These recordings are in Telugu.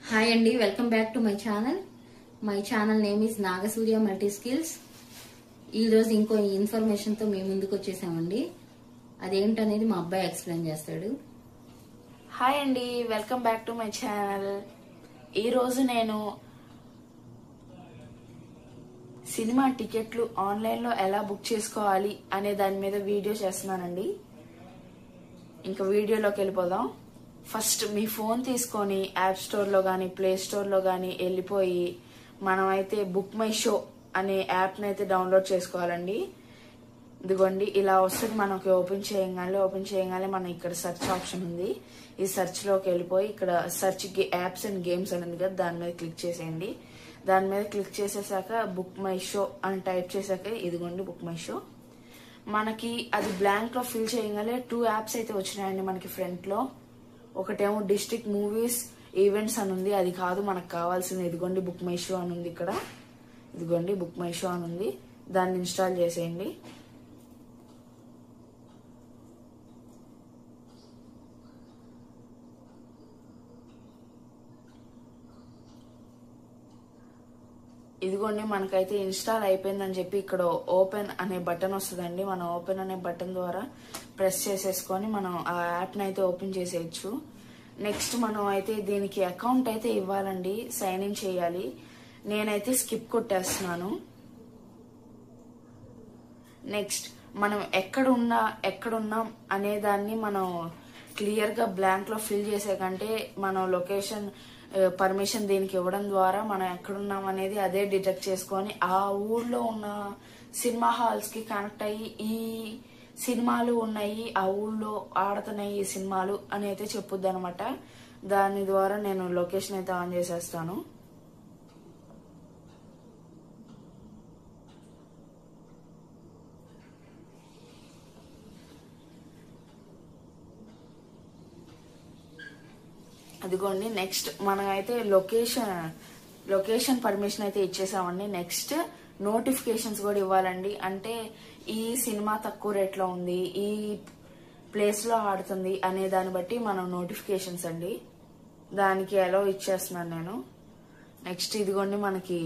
హాయ్ అండి, welcome back to my channel. My channel name is Naga Surya multi skills. ఈరోజు ఇంకో ఇన్ఫర్మేషన్తో మీ ముందుకు వచ్చేసామండి. అదేంటనేది మా అబ్బాయి ఎక్స్ప్లెయిన్ చేస్తాడు. హాయ్ అండి, welcome back to my channel. ఈరోజు నేను సినిమా టికెట్లు ఆన్లైన్లో ఎలా బుక్ చేసుకోవాలి అనే దాని మీద వీడియో చేస్తున్నానండి. ఇంకా వీడియోలోకి వెళ్ళిపోదాం. ఫస్ట్ మీ ఫోన్ తీసుకొని యాప్ స్టోర్లో కానీ ప్లే స్టోర్లో కానీ వెళ్ళిపోయి మనమైతే బుక్ మై షో అనే యాప్ని అయితే డౌన్లోడ్ చేసుకోవాలండి. ఇదిగోండి ఇలా వస్తుంది. మనకి ఓపెన్ చేయగానే మన ఇక్కడ సెర్చ్ ఆప్షన్ ఉంది. ఈ సెర్చ్లోకి వెళ్ళిపోయి ఇక్కడ సెర్చ్ యాప్స్ అండ్ గేమ్స్ అని ఉంది కదా, దాని మీద క్లిక్ చేసేయండి. దాని మీద క్లిక్ చేసేసాక బుక్ మై షో అని టైప్ చేశాక ఇదిగోండి బుక్ మై షో. మనకి అది బ్లాంక్ లో ఫిల్ చేయగానే 2 యాప్స్ అయితే వచ్చినాయండి మనకి ఫ్రంట్ లో. ఒకటేమో డిస్ట్రిక్ట్ మూవీస్ ఈవెంట్స్ అని ఉంది, అది కాదు మనకు కావాల్సింది. ఇదిగోండి బుక్ మై షో అని ఉంది ఇక్కడ. ఇదిగోండి బుక్ మై షో అని ఉంది, దాన్ని ఇన్స్టాల్ చేసేయండి. ఇదిగోండి మనకైతే ఇన్స్టాల్ అయిపోయిందని చెప్పి ఇక్కడ ఓపెన్ అనే బటన్ వస్తుందండి. మనం ఓపెన్ అనే బటన్ ద్వారా ప్రెస్ చేసేసుకొని మనం ఆ యాప్ని అయితే ఓపెన్ చేసేయచ్చు. నెక్స్ట్ మనం అయితే దీనికి అకౌంట్ అయితే ఇవ్వాలండి, సైన్ ఇన్ చేయాలి. నేనైతే స్కిప్ కొట్టేస్తున్నాను. నెక్స్ట్ మనం ఎక్కడున్నాం అనే దాన్ని మనం క్లియర్ గా బ్లాంక్ లో ఫిల్ చేసే కంటే మనం లొకేషన్ పర్మిషన్ దీనికి ఇవ్వడం ద్వారా మనం ఎక్కడున్నాం అనేది అదే డిటెక్ట్ చేసుకొని ఆ ఊర్లో ఉన్న సినిమా హాల్స్ కి కనెక్ట్ అయ్యి ఈ సినిమాలు ఉన్నాయి, ఆ ఊళ్ళో ఆడుతున్నాయి ఈ సినిమాలు అని అయితే చెప్పుద్ది అనమాట. దాని ద్వారా నేను లొకేషన్ అయితే ఆన్ చేసేస్తాను. అదిగోండి నెక్స్ట్ మనమైతే లొకేషన్ పర్మిషన్ అయితే ఇచ్చేసామండి. నెక్స్ట్ నోటిఫికేషన్స్ కూడా ఇవ్వాలండి. అంటే ఈ సినిమా తక్కువ రేట్లో ఉంది, ఈ ప్లేస్ లో ఆడుతుంది అనే దాన్ని బట్టి మనం నోటిఫికేషన్స్ అండి, దానికి ఎలా ఇచ్చేస్తున్నాను నేను. నెక్స్ట్ ఇదిగోండి మనకి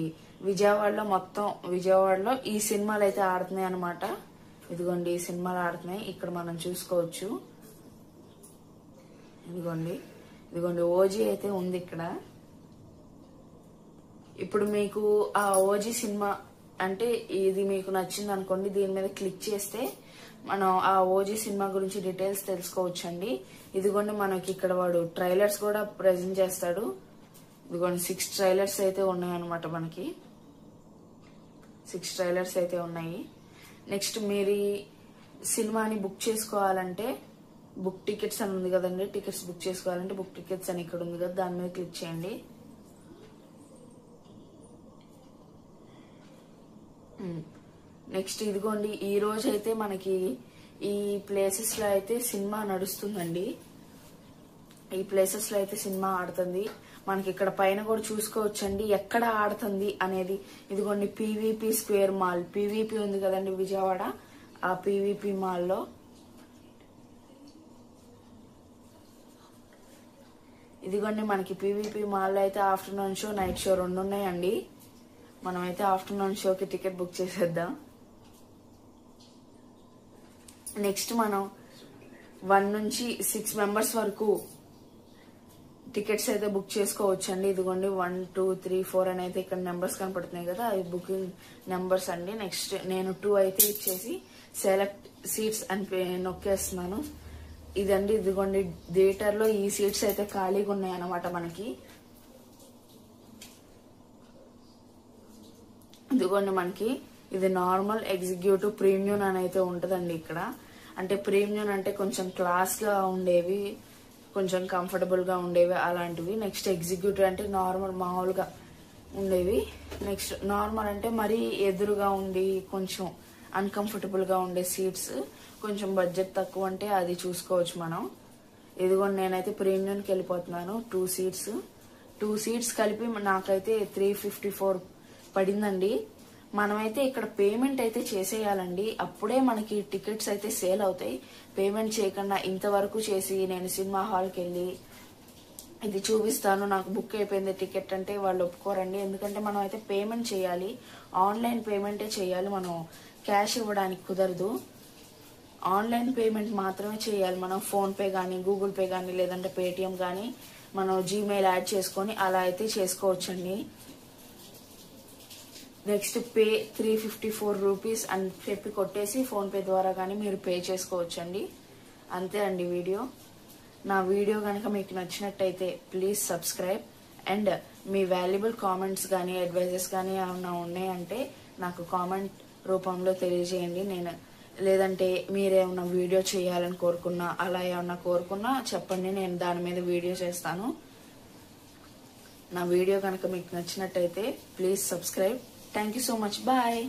విజయవాడలో ఈ సినిమాలు అయితే ఆడుతున్నాయి అనమాట. ఇదిగోండి ఈ సినిమాలు ఆడుతున్నాయి, ఇక్కడ మనం చూసుకోవచ్చు. ఇదిగోండి ఓజీ అయితే ఉంది ఇక్కడ. ఇప్పుడు మీకు ఆ ఓజీ సినిమా అంటే ఇది మీకు నచ్చింది అనుకోండి, దీని మీద క్లిక్ చేస్తే మనం ఆ ఓజీ సినిమా గురించి డీటెయిల్స్ తెలుసుకోవచ్చు అండి. ఇదిగోండి మనకి ఇక్కడ వాడు ట్రైలర్స్ కూడా ప్రెజెంట్ చేస్తాడు. ఇదిగోండి 6 ట్రైలర్స్ అయితే ఉన్నాయి అనమాట. మనకి 6 ట్రైలర్స్ అయితే ఉన్నాయి. నెక్స్ట్ మీరు ఈ సినిమాని బుక్ చేసుకోవాలంటే బుక్ టికెట్స్ అని ఉంది కదండి, టికెట్స్ బుక్ చేసుకోవాలంటే బుక్ టికెట్స్ అని ఇక్కడ ఉంది కదా, దాని మీద క్లిక్ చేయండి. నెక్స్ట్ ఇదిగోండి ఈ రోజు అయితే మనకి ఈ ప్లేసెస్ లో అయితే సినిమా నడుస్తుందండి. ఈ ప్లేసెస్ లో అయితే సినిమా ఆడుతుంది. మనకి ఇక్కడ పైన కూడా చూసుకోవచ్చండి ఎక్కడ ఆడుతుంది అనేది. ఇదిగోండి పీవీపీ స్క్వేర్ మాల్, పీవీపీ ఉంది కదండి విజయవాడ, ఆ పీవీపీ మాల్లో. ఇదిగోండి మనకి పీవీపీ మాల్లో అయితే ఆఫ్టర్నూన్ షో నైట్ షో 2 ఉన్నాయండి. మనమైతే ఆఫ్టర్నూన్ షోకి టికెట్ బుక్ చేసేద్దాం. నెక్స్ట్ మనం 1 నుంచి 6 మెంబర్స్ వరకు టికెట్స్ అయితే బుక్ చేసుకోవచ్చు అండి. ఇదిగోండి 1, 2, 3, 4 అని అయితే ఇక్కడ నెంబర్స్ కనపడుతున్నాయి కదా, అవి బుకింగ్ నెంబర్స్ అండి. నెక్స్ట్ నేను 2 అయితే ఇచ్చేసి సెలెక్ట్ సీట్స్ అని నొక్కేస్తున్నాను. ఇదండి ఇదిగోండి థియేటర్ లో ఈ సీట్స్ అయితే ఖాళీగా ఉన్నాయి అన్నమాట మనకి. ఇదిగోండి మనకి ఇది నార్మల్, ఎగ్జిక్యూటివ్, ప్రీమియం అని అయితే ఉంటదండి ఇక్కడ. అంటే ప్రీమియం అంటే కొంచెం క్లాస్ గా ఉండేవి, కొంచెం కంఫర్టబుల్ గా ఉండేవి అలాంటివి. నెక్స్ట్ ఎగ్జిక్యూటివ్ అంటే నార్మల్ మామూలుగా ఉండేవి. నెక్స్ట్ నార్మల్ అంటే మరీ ఎదురుగా ఉండి కొంచెం అన్కంఫర్టబుల్ గా ఉండే సీట్స్, కొంచెం బడ్జెట్ తక్కువ అంటే అది చూసుకోవచ్చు మనం. ఇదిగోండి నేనైతే ప్రీమియంకి వెళ్ళిపోతున్నాను. 2 సీట్స్ కలిపి నాకైతే 354 పడిందండి. మనమైతే ఇక్కడ పేమెంట్ అయితే చేసేయాలండి, అప్పుడే మనకి టికెట్స్ అయితే సేల్ అవుతాయి. పేమెంట్ చేయకుండా ఇంతవరకు చేసి నేను సినిమా హాల్కి వెళ్ళి ఇది చూపిస్తాను నాకు బుక్ అయిపోయింది టికెట్ అంటే వాళ్ళు ఒప్పుకోరండి. ఎందుకంటే మనం అయితే పేమెంట్ చేయాలి, ఆన్లైన్ పేమెంటే చేయాలి, మనం క్యాష్ ఇవ్వడానికి కుదరదు. ఆన్లైన్ పేమెంట్ మాత్రమే చేయాలి మనం. ఫోన్ పే కానీ, గూగుల్ పే కానీ, లేదంటే పేటిఎం కానీ మనం జీమెయిల్ యాడ్ చేసుకొని అలా అయితే చేసుకోవచ్చండి. నెక్స్ట్ పే 354 రూపీస్ అని చెప్పి కొట్టేసి ఫోన్ పే ద్వారా కానీ మీరు పే చేసుకోవచ్చండి. అంతే అండి వీడియో. నా వీడియో కనుక మీకు నచ్చినట్టయితే please subscribe and me valuable comments కానీ అడ్వైజెస్ కానీ ఏమైనా ఉన్నాయంటే నాకు కామెంట్ రూపంలో తెలియజేయండి. నేను లేదంటే మీరేమన్నా వీడియో చేయాలని కోరుకున్నా, అలా ఏమన్నా కోరుకున్నా చెప్పండి, నేను దాని మీద వీడియో చేస్తాను. నా వీడియో కనుక మీకు నచ్చినట్టయితే please subscribe. Thank you so much. Bye.